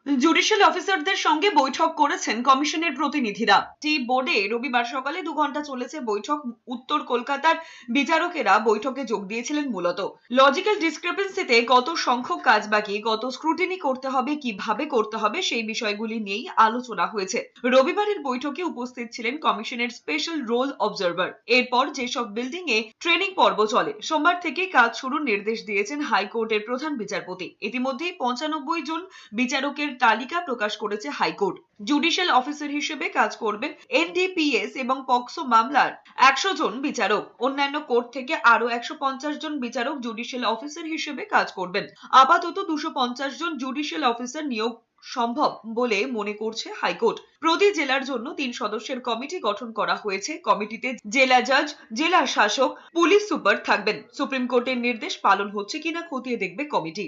Judicial অফিসারদের সঙ্গে বৈঠক করেছেন কমিশনের প্রতিনিধিরা। টি বোর্ডে রবিবার সকালে 2 ঘন্টা চলেছে বৈঠক। উত্তর কলকাতার বিচারকেরা বৈঠকে যোগ দিয়েছিলেন। মূলত লজিক্যাল ডিসক্রিপেন্সিতে কত সংখ্যক কাজ বাকি, কত স্ক্রুটিনি করতে হবে, কিভাবে করতে হবে সেই বিষয়গুলি নিয়েই আলোচনা হয়েছে। রবিবারের বৈঠকে উপস্থিত ছিলেন কমিশনের স্পেশাল রোল অবজারভার। এরপর যেসব বিল্ডিং এ ট্রেনিং পর্ব চলে, সোমবার থেকে কাজ শুরুর নির্দেশ দিয়েছেন হাইকোর্টের প্রধান বিচারপতি। ইতিমধ্যেই 95 জন বিচারকের তালিকা প্রকাশ করেছে হাইকোর্ট। জুডিশিয়াল অফিসার হিসেবে কাজ করবেন এনডিপিএস এবং পক্সো মামলার 100 জন বিচারক। অন্যান্য কোর্ট থেকে আরো 150 জন বিচারক জুডিশিয়াল অফিসার হিসেবে কাজ করবেন। আপাতত 250 জন জুডিশিয়াল অফিসার নিয়োগ সম্ভব বলে মনে করছে হাইকোর্ট। প্রতি জেলার জন্য 3 সদস্যের কমিটি গঠন করা হয়েছে। কমিটিতে জেলা জজ, জেলা শাসক, পুলিশ সুপার থাকবেন। সুপ্রিম কোর্টের নির্দেশ পালন হচ্ছে কিনা খতিয়ে দেখবে কমিটি।